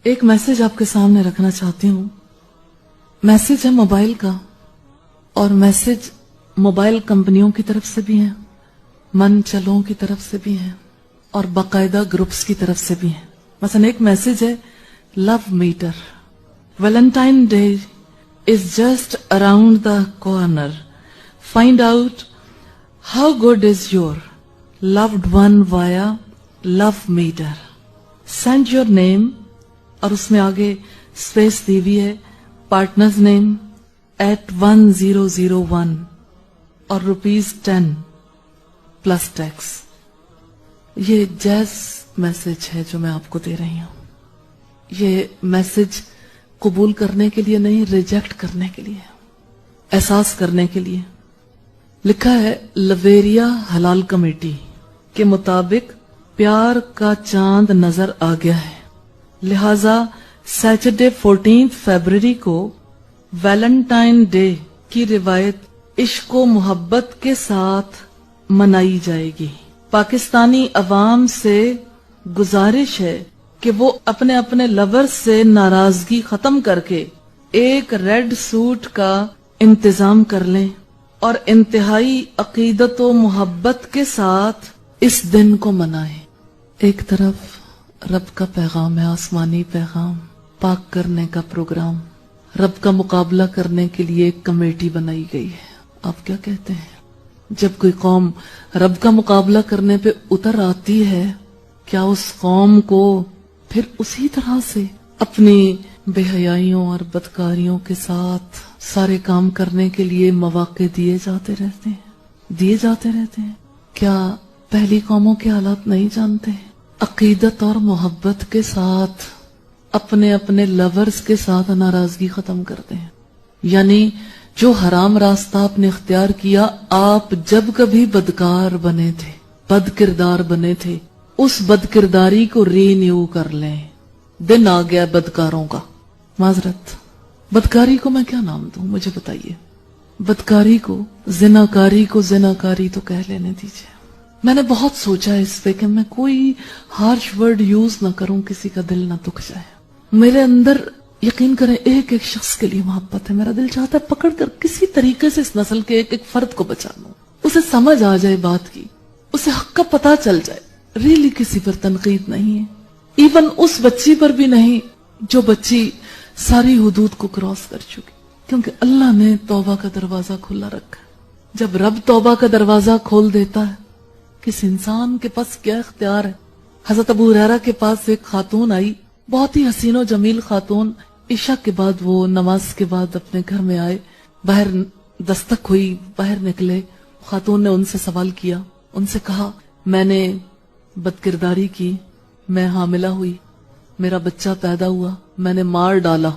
ایک میسج آپ کے سامنے رکھنا چاہتی ہوں. میسج ہے موبائل کا، اور میسج موبائل کمپنیوں کی طرف سے بھی ہیں، من چلوں کی طرف سے بھی ہیں، اور باقاعدہ گروپس کی طرف سے بھی ہیں. مثلا ایک میسج ہے love matter. Valentine day is just around the corner. Find out how good is your loved one via love meter. Send your name اور اس میں آگے اسپیس دی ہوئی ہے پارٹنرز نیم @1001 اور ₹10 پلس ٹیکس. یہ جیز میسج ہے جو میں آپ کو دے رہی ہوں. یہ میسج قبول کرنے کے لیے نہیں، ریجیکٹ کرنے کے لیے، احساس کرنے کے لیے. لکھا ہے لویریا حلال کمیٹی کے مطابق پیار کا چاند نظر آ گیا ہے، لہذا سیٹرڈے 14 فیبروری کو ویلنٹائن ڈے کی روایت عشق و محبت کے ساتھ منائی جائے گی. پاکستانی عوام سے گزارش ہے کہ وہ اپنے اپنے لور سے ناراضگی ختم کر کے ایک ریڈ سوٹ کا انتظام کر لیں اور انتہائی عقیدت و محبت کے ساتھ اس دن کو منائیں. ایک طرف رب کا پیغام ہے، آسمانی پیغام، پاک کرنے کا پروگرام، رب کا مقابلہ کرنے کے لیے ایک کمیٹی بنائی گئی ہے. آپ کیا کہتے ہیں؟ جب کوئی قوم رب کا مقابلہ کرنے پہ اتر آتی ہے، کیا اس قوم کو پھر اسی طرح سے اپنی بے حیائیوں اور بدکاریوں کے ساتھ سارے کام کرنے کے لیے مواقع دیے جاتے رہتے ہیں؟ کیا پہلی قوموں کے حالات نہیں جانتے؟ عقیدت اور محبت کے ساتھ اپنے اپنے لورز کے ساتھ ناراضگی ختم کرتے ہیں. یعنی جو حرام راستہ آپ نے اختیار کیا، آپ جب کبھی بدکار بنے تھے، بد کردار بنے تھے، اس بد کرداری کو رینیو کر لیں. دن آ گیا بدکاروں کا. معذرت، بدکاری کو میں کیا نام دوں؟ مجھے بتائیے. بدکاری کو، زناکاری کو زناکاری تو کہہ لینے دیجیے. میں نے بہت سوچا اس پہ کہ میں کوئی ہارش ورڈ یوز نہ کروں، کسی کا دل نہ دکھ جائے. میرے اندر یقین کریں ایک ایک شخص کے لیے محبت ہے. میرا دل چاہتا ہے پکڑ کر کسی طریقے سے اس نسل کے ایک ایک فرد کو بچا لوں، اسے سمجھ آ جائے بات کی، اسے حق کا پتہ چل جائے. ریلی کسی پر تنقید نہیں ہے، ایون اس بچی پر بھی نہیں جو بچی ساری حدود کو کراس کر چکی، کیونکہ اللہ نے توبہ کا دروازہ کھلا رکھا ہے. جب رب توبہ کا دروازہ کھول دیتا ہے، کس انسان کے پاس کیا اختیار ہے. حضرت ابو ہریرہ کے پاس ایک خاتون آئی، بہت ہی حسین و جمیل خاتون. عشاء کے بعد وہ نماز کے بعد اپنے گھر میں آئے، باہر دستک ہوئی، باہر نکلے. خاتون نے ان سے سوال کیا، ان سے کہا میں نے بد کرداری کی، میں حاملہ ہوئی، میرا بچہ پیدا ہوا، میں نے مار ڈالا،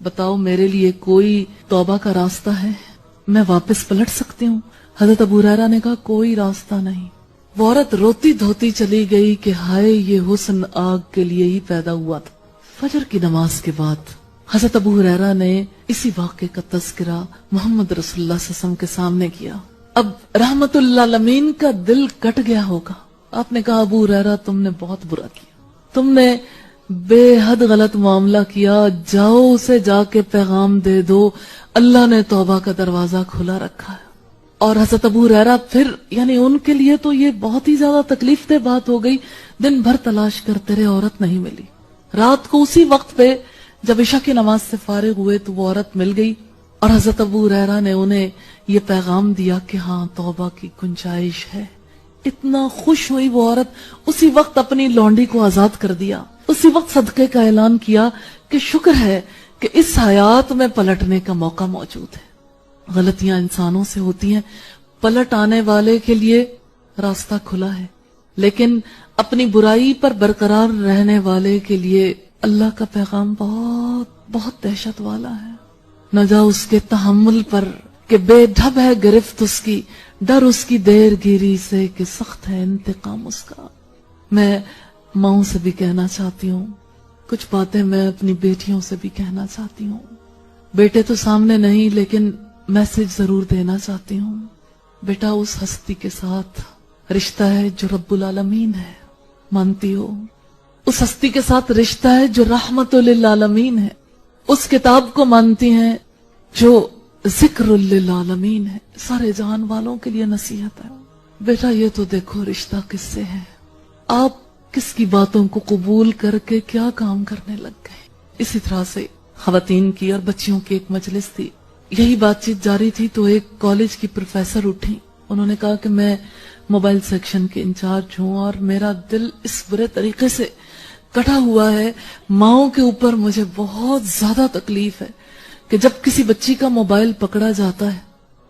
بتاؤ میرے لیے کوئی توبہ کا راستہ ہے؟ میں واپس پلٹ سکتی ہوں؟ حضرت ابو ہریرہ نے کہا کوئی راستہ نہیں. وہ عورت روتی دھوتی چلی گئی کہ ہائے یہ حسن آگ کے لیے ہی پیدا ہوا تھا. فجر کی نماز کے بعد حضرت ابو ہریرہ نے اسی واقعے کا تذکرہ محمد رسول اللہ صلی اللہ علیہ وسلم کے سامنے کیا. اب رحمت للعالمین کا دل کٹ گیا ہوگا. آپ نے کہا ابو ہریرہ تم نے بہت برا کیا، تم نے بے حد غلط معاملہ کیا، جاؤ اسے جا کے پیغام دے دو، اللہ نے توبہ کا دروازہ کھلا رکھا ہے. اور حضرت ابو ہریرہ پھر یعنی ان کے لیے تو یہ بہت ہی زیادہ تکلیف دہ بات ہو گئی. دن بھر تلاش کرتے رہے، عورت نہیں ملی. رات کو اسی وقت پہ جب عشاء کی نماز سے فارغ ہوئے تو وہ عورت مل گئی، اور حضرت ابو ہریرہ نے انہیں یہ پیغام دیا کہ ہاں توبہ کی گنجائش ہے. اتنا خوش ہوئی وہ عورت، اسی وقت اپنی لونڈی کو آزاد کر دیا، اسی وقت صدقے کا اعلان کیا کہ شکر ہے کہ اس حیات میں پلٹنے کا موقع موجود ہے. غلطیاں انسانوں سے ہوتی ہیں، پلٹ آنے والے کے لیے راستہ کھلا ہے، لیکن اپنی برائی پر برقرار رہنے والے کے لیے اللہ کا پیغام بہت بہت دہشت والا ہے. نہ جا اس کے تحمل پر کہ بے ڈھب ہے گرفت اس کی، ڈر اس کی دیر گیری سے کہ سخت ہے انتقام اس کا. میں ماؤں سے بھی کہنا چاہتی ہوں، کچھ باتیں میں اپنی بیٹیوں سے بھی کہنا چاہتی ہوں. بیٹے تو سامنے نہیں لیکن میسج ضرور دینا چاہتی ہوں. بیٹا اس ہستی کے ساتھ رشتہ ہے جو رب العالمین ہے، مانتی ہو؟ اس ہستی کے ساتھ رشتہ ہے جو رحمت للعالمین ہے، اس کتاب کو مانتی ہیں جو ذکر للعالمین ہے، سارے جہان والوں کے لیے نصیحت ہے۔ بیٹا یہ تو دیکھو رشتہ کس سے ہے، آپ کس کی باتوں کو قبول کر کے کیا کام کرنے لگ گئے۔ اسی طرح سے خواتین کی اور بچیوں کی ایک مجلس تھی، یہی بات چیت جاری تھی تو ایک کالج کی پروفیسر اٹھی، انہوں نے کہا کہ میں موبائل سیکشن کے انچارج ہوں اور میرا دل اس برے طریقے سے کٹا ہوا ہے، ماؤں کے اوپر مجھے بہت زیادہ تکلیف ہے کہ جب کسی بچی کا موبائل پکڑا جاتا ہے،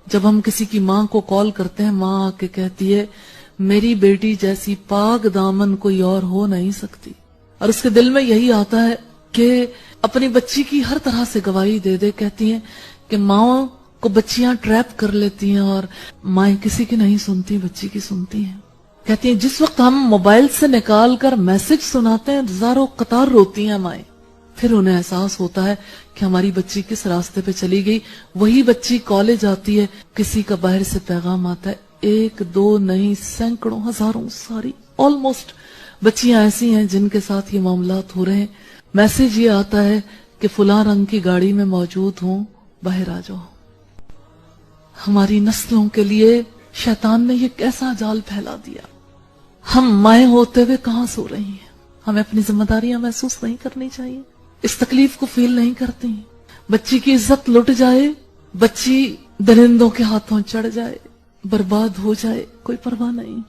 جب ہم کسی کی ماں کو کال کرتے ہیں، ماں آ کے کہتی ہے میری بیٹی جیسی پاک دامن کوئی اور ہو نہیں سکتی، اور اس کے دل میں یہی آتا ہے کہ اپنی بچی کی ہر طرح سے گواہی دے دے۔ کہتی ہیں کہ ماں کو بچیاں ٹریپ کر لیتی ہیں اور مائیں کسی کی نہیں سنتی، بچی کی سنتی ہیں۔ کہتی ہیں جس وقت ہم موبائل سے نکال کر میسج سناتے ہیں ہزاروں قطار روتی ہیں مائیں، پھر انہیں احساس ہوتا ہے کہ ہماری بچی کس راستے پہ چلی گئی۔ وہی بچی کالج آتی ہے، کسی کا باہر سے پیغام آتا ہے، ایک دو نہیں سینکڑوں ہزاروں ساری آلموسٹ بچیاں ایسی ہیں جن کے ساتھ یہ معاملات ہو رہے ہیں۔ میسج یہ آتا ہے کہ فلاں رنگ کی گاڑی میں موجود ہوں، باہر آ جاؤ۔ ہماری نسلوں کے لیے شیطان نے یہ کیسا جال پھیلا دیا، ہم مائیں ہوتے ہوئے کہاں سو رہی ہیں، ہمیں اپنی ذمہ داریاں محسوس نہیں کرنی چاہیے، اس تکلیف کو فیل نہیں کرتی۔ بچی کی عزت لٹ جائے، بچی درندوں کے ہاتھوں چڑھ جائے، برباد ہو جائے، کوئی پرواہ نہیں۔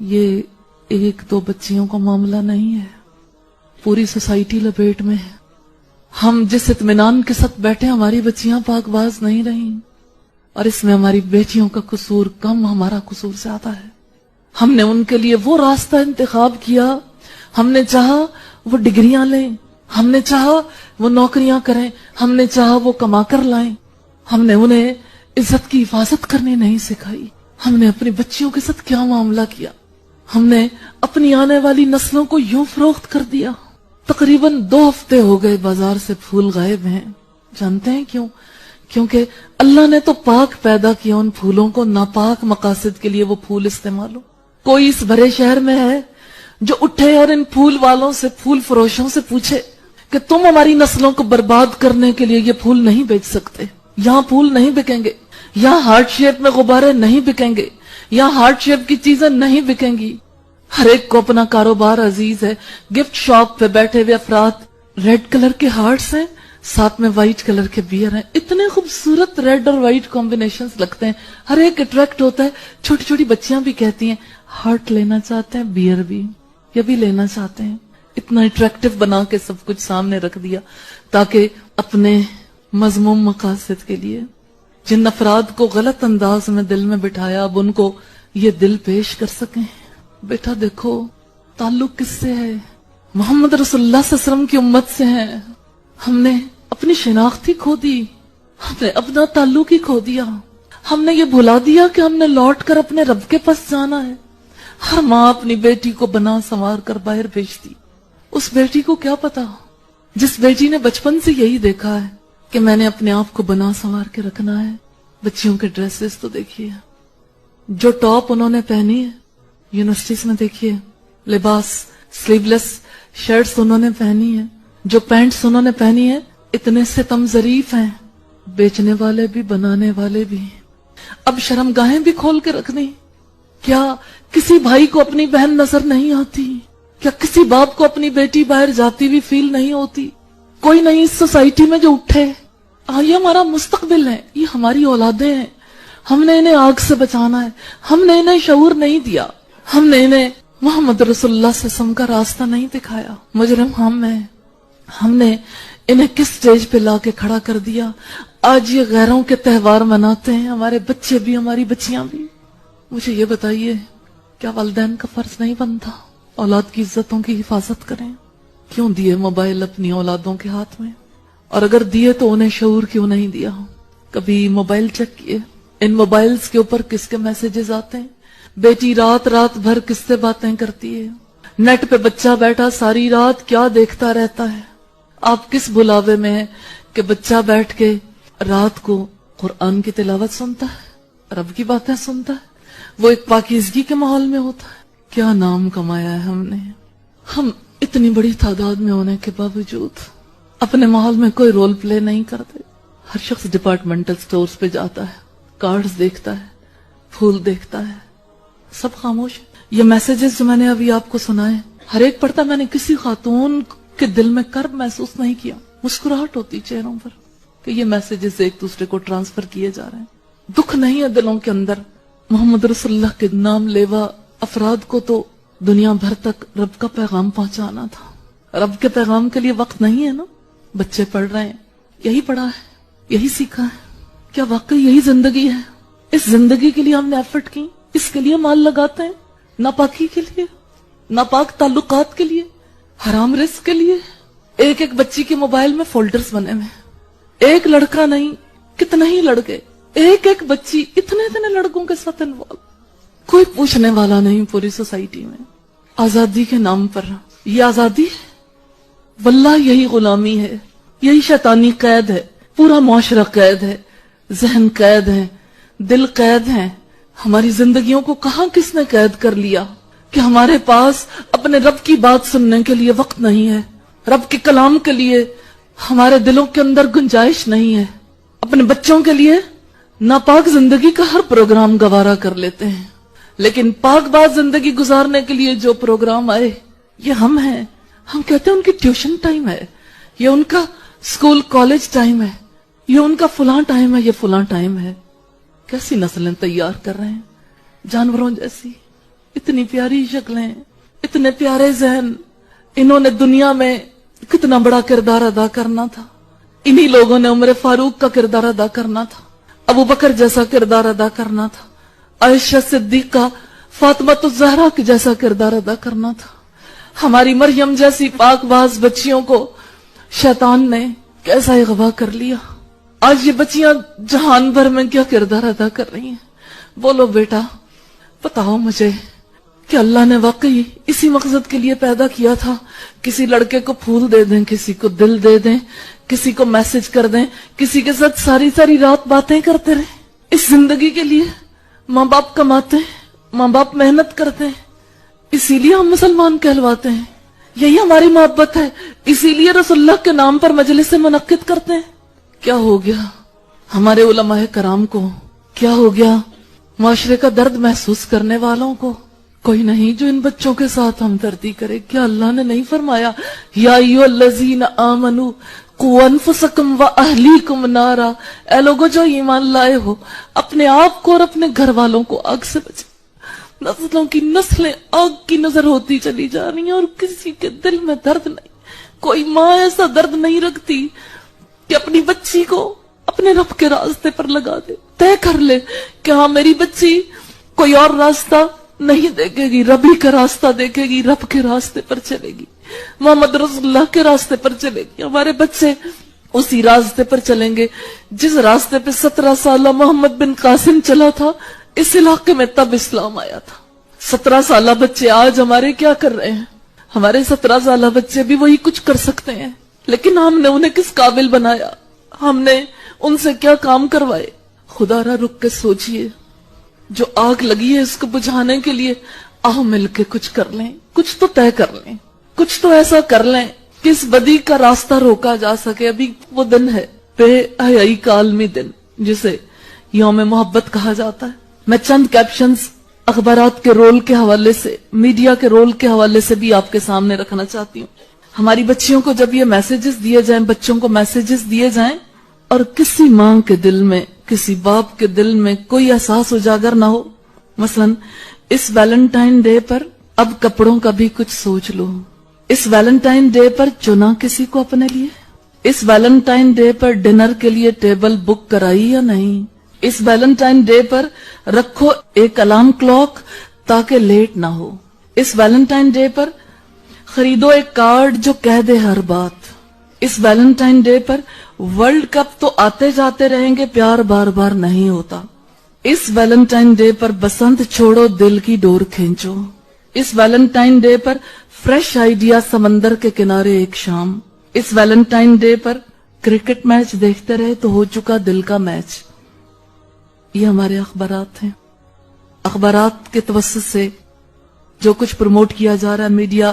یہ ایک دو بچیوں کا معاملہ نہیں ہے، پوری سوسائٹی لپیٹ میں ہے۔ ہم جس اطمینان کے ساتھ بیٹھے ہماری بچیاں پاک باز نہیں رہیں، اور اس میں ہماری بیٹیوں کا قصور کم، ہمارا قصور زیادہ ہے۔ ہم نے ان کے لیے وہ راستہ انتخاب کیا، ہم نے چاہا وہ ڈگریاں لیں، ہم نے چاہا وہ نوکریاں کریں، ہم نے چاہا وہ کما کر لائیں، ہم نے انہیں عزت کی حفاظت کرنی نہیں سکھائی۔ ہم نے اپنی بچیوں کے ساتھ کیا معاملہ کیا، ہم نے اپنی آنے والی نسلوں کو یوں فروخت کر دیا۔ تقریباً 2 ہفتے ہو گئے بازار سے پھول غائب ہیں، جانتے ہیں کیوں؟ کیونکہ اللہ نے تو پاک پیدا کیا ان پھولوں کو، ناپاک مقاصد کے لیے وہ پھول استعمال ہو۔ کوئی اس بھرے شہر میں ہے جو اٹھے اور ان پھول والوں سے، پھول فروشوں سے پوچھے کہ تم ہماری نسلوں کو برباد کرنے کے لیے یہ پھول نہیں بیچ سکتے، یہاں پھول نہیں بکیں گے، یہاں ہارٹ شیپ میں غبارے نہیں بکیں گے، یہاں ہارٹ شیپ کی چیزیں نہیں بکیں گی۔ ہر ایک کو اپنا کاروبار عزیز ہے۔ گفٹ شاپ پہ بیٹھے ہوئے افراد، ریڈ کلر کے ہارٹس ہیں، ساتھ میں وائٹ کلر کے بیئر ہیں، اتنے خوبصورت ریڈ اور وائٹ کمبینیشنز لگتے ہیں، ہر ایک اٹریکٹ ہوتا ہے۔ چھوٹی چھوٹی بچیاں بھی کہتی ہیں ہارٹ لینا چاہتے ہیں، بیئر بھی، یہ بھی لینا چاہتے ہیں۔ اتنا اٹریکٹیو بنا کے سب کچھ سامنے رکھ دیا تاکہ اپنے مذموم مقاصد کے لیے جن افراد کو غلط انداز میں دل میں بٹھایا، اب ان کو یہ دل پیش کر سکیں۔ بیٹا دیکھو تعلق کس سے ہے؟ محمد رسول اللہ صلی اللہ علیہ وسلم کی امت سے ہیں۔ ہم نے اپنی شناخت ہی کھو دی، ہم نے اپنا تعلق ہی کھو دیا، ہم نے یہ بھلا دیا کہ ہم نے لوٹ کر اپنے رب کے پاس جانا ہے۔ ہر ماں اپنی بیٹی کو بنا سنوار کر باہر بھیجتی، اس بیٹی کو کیا پتا، جس بیٹی نے بچپن سے یہی دیکھا ہے کہ میں نے اپنے آپ کو بنا سنوار کے رکھنا ہے۔ بچیوں کے ڈریسز تو دیکھیے، جو ٹاپ انہوں نے پہنی ہے یونیورسٹیز میں، دیکھیے لباس سلیو لیس شرٹس انہوں نے پہنی ہے، جو پینٹس انہوں نے پہنی ہے اتنے ستم ظریف ہیں، بیچنے والے بھی بنانے والے بھی۔ اب شرمگاہیں بھی کھول کے رکھنی، کیا کسی بھائی کو اپنی بہن نظر نہیں آتی؟ کیا کسی باپ کو اپنی بیٹی باہر جاتی ہوئی فیل نہیں ہوتی؟ کوئی نہیں اس سوسائٹی میں جو اٹھے، یہ ہمارا مستقبل ہے، یہ ہماری اولادیں ہیں، ہم نے انہیں آگ سے بچانا ہے، ہم نے انہیں شعور نہیں دیا، ہم نے انہیں محمد رسول اللہ صلی اللہ علیہ وسلم کا راستہ نہیں دکھایا۔ مجرم ہم ہیں، ہم نے انہیں کس سٹیج پہ لا کے کھڑا کر دیا۔ آج یہ غیروں کے تہوار مناتے ہیں، ہمارے بچے بھی، ہماری بچیاں بھی۔ مجھے یہ بتائیے، کیا والدین کا فرض نہیں بنتا اولاد کی عزتوں کی حفاظت کریں؟ کیوں دیے موبائل اپنی اولادوں کے ہاتھ میں؟ اور اگر دیے تو انہیں شعور کیوں نہیں دیا؟ کبھی موبائل چیک کیے ان موبائلز کے اوپر کس کے میسیجز آتے ہیں؟ بیٹی رات بھر کس سے باتیں کرتی ہے؟ نیٹ پہ بچہ بیٹھا ساری رات کیا دیکھتا رہتا ہے؟ آپ کس بلاوے میں ہیں کہ بچہ بیٹھ کے رات کو قرآن کی تلاوت سنتا ہے، رب کی باتیں سنتا ہے، وہ ایک پاکیزگی کے ماحول میں ہوتا ہے؟ کیا نام کمایا ہے ہم نے؟ ہم اتنی بڑی تعداد میں ہونے کے باوجود اپنے ماحول میں کوئی رول پلے نہیں کرتے. ہر شخص ڈپارٹمنٹل سٹورز پہ جاتا ہے, کارڈز دیکھتا ہے, پھول دیکھتا ہے, سب خاموش. یہ میسیجز جو میں نے ابھی آپ کو سنائے, ہر ایک پڑھتا میں نے کسی خاتون کے دل میں کرب محسوس نہیں کیا. مسکراہٹ ہوتی چہروں پر کہ یہ میسیجز ایک دوسرے کو ٹرانسفر کیے جا رہے ہیں. دکھ نہیں ہے دلوں کے اندر. محمد رسول اللہ کے نام لیوا افراد کو تو دنیا بھر تک رب کا پیغام پہنچانا تھا. رب کے پیغام کے لیے وقت نہیں ہے نا. بچے پڑھ رہے ہیں, یہی پڑھا ہے, یہی سیکھا ہے. کیا واقعی یہی زندگی ہے؟ اس زندگی کے لیے ہم نے ایفرٹ کی, اس کے لیے مال لگاتے ہیں, ناپاکی کے لیے, ناپاک تعلقات کے لیے, حرام رزق کے لیے. ایک ایک بچی کے موبائل میں فولڈرز بنے ہوئے, ایک لڑکا نہیں کتنے ہی لڑکے, ایک ایک بچی اتنے لڑکوں کے ساتھ انوالو. کوئی پوچھنے والا نہیں پوری سوسائٹی میں. آزادی کے نام پر یہ آزادی ہے؟ واللہ یہی غلامی ہے, یہی شیطانی قید ہے. پورا معاشرہ قید ہے, ذہن قید ہے, دل قید ہے. ہماری زندگیوں کو کہاں کس نے قید کر لیا کہ ہمارے پاس اپنے رب کی بات سننے کے لیے وقت نہیں ہے, رب کے کلام کے لیے ہمارے دلوں کے اندر گنجائش نہیں ہے. اپنے بچوں کے لیے ناپاک زندگی کا ہر پروگرام گوارا کر لیتے ہیں, لیکن پاک بات زندگی گزارنے کے لیے جو پروگرام آئے یہ ہم ہیں. ہم کہتے ہیں ان کی ٹیوشن ٹائم ہے, یہ ان کا اسکول کالج ٹائم ہے, یہ ان کا فلاں ٹائم ہے, یہ فلاں ٹائم ہے. کیسی نسلیں تیار کر رہے ہیں, جانوروں جیسی. اتنی پیاری شکلیں, اتنے پیارے ذہن. انہوں نے دنیا میں کتنا بڑا کردار ادا کرنا تھا. انہی لوگوں نے عمر فاروق کا کردار ادا کرنا تھا, ابو بکر جیسا کردار ادا کرنا تھا, عائشہ صدیقہ, فاطمہ الزہرا کے جیسا کردار ادا کرنا تھا. ہماری مریم جیسی پاک باز بچیوں کو شیطان نے کیسا اغوا کر لیا. آج یہ بچیاں جہان بھر میں کیا کردار ادا کر رہی ہیں. بولو بیٹا, بتاؤ مجھے کہ اللہ نے واقعی اسی مقصد کے لیے پیدا کیا تھا. کسی لڑکے کو پھول دے دیں, کسی کو دل دے دیں, کسی کو میسج کر دیں, کسی کے ساتھ ساری ساری رات باتیں کرتے رہیں. اس زندگی کے لیے ماں باپ کماتے ہیں, ماں باپ محنت کرتے ہیں, اسی لیے ہم مسلمان کہلواتے ہیں. یہی ہماری محبت ہے, اسی لیے رسول اللہ کے نام پر مجلس منعقد کرتے ہیں. کیا ہو گیا ہمارے علماء کرام کو؟ کیا ہو گیا معاشرے کا درد محسوس کرنے والوں کو؟ کوئی نہیں جو ان بچوں کے ساتھ ہمدردی کرے. کیا اللہ نے نہیں فرمایا یا ایھا الذین آمنوا قوا انفسکم واہلیکم نارا, اے لوگو جو ایمان لائے ہو اپنے آپ کو اور اپنے گھر والوں کو آگ سے بچائیں. نسلوں کی نسلیں آگ کی نظر ہوتی چلی جا رہی ہیں اور کسی کے دل میں درد نہیں. کوئی ماں ایسا درد نہیں رکھتی کہ اپنی بچی کو اپنے رب کے راستے پر لگا دے, طے کر لے کہ ہاں میری بچی کوئی اور راستہ نہیں دیکھے گی, رب ہی کا راستہ دیکھے گی, رب کے راستے پر چلے گی, محمد رسول اللہ کے راستے پر چلے گی. ہمارے بچے اسی راستے پر چلیں گے جس راستے پہ 17 سالہ محمد بن قاسم چلا تھا. اس علاقے میں تب اسلام آیا تھا. 17 سالہ بچے آج ہمارے کیا کر رہے ہیں؟ ہمارے 17 سالہ بچے بھی وہی کچھ کر سکتے ہیں, لیکن ہم نے انہیں کس قابل بنایا؟ ہم نے ان سے کیا کام کروائے؟ خدا را رک کے سوچئے, جو آگ لگی ہے اس کو بجھانے کے لیے آؤ مل کے کچھ کر لیں, کچھ تو طے کر لیں, کچھ تو ایسا کر لیں کہ اس بدی کا راستہ روکا جا سکے. ابھی وہ دن ہے بے حیائی کا عالمی دن جسے یوم محبت کہا جاتا ہے. میں چند کیپشنز اخبارات کے رول کے حوالے سے, میڈیا کے رول کے حوالے سے بھی آپ کے سامنے رکھنا چاہتی ہوں. ہماری بچیوں کو جب یہ میسیجز دیے جائیں, بچوں کو میسیجز دیے جائیں اور کسی ماں کے دل میں, کسی باپ کے دل میں کوئی احساس اجاگر نہ ہو, مثلا اس ویلنٹائن ڈے پر اب کپڑوں کا بھی کچھ سوچ لو, اس ویلنٹائن ڈے پر چنا کسی کو اپنے لیے, اس ویلنٹائن ڈے پر ڈنر کے لیے ٹیبل بک کرائی یا نہیں, اس ویلنٹائن ڈے پر رکھو ایک الارم کلاک تاکہ لیٹ نہ ہو, اس ویلنٹائن ڈے پر خریدو ایک کارڈ جو کہہ دے ہر بات, اس ویلنٹائن ڈے پر ورلڈ کپ تو آتے جاتے رہیں گے, پیار بار بار نہیں ہوتا, اس ویلنٹائن ڈے پر بسنت چھوڑو دل کی ڈور کھینچو, اس ویلنٹائن ڈے پر فریش آئیڈیا سمندر کے کنارے ایک شام, اس ویلنٹائن ڈے پر کرکٹ میچ دیکھتے رہے تو ہو چکا دل کا میچ. یہ ہمارے اخبارات ہیں. اخبارات کے توسط سے جو کچھ پروموٹ کیا جا رہا ہے, میڈیا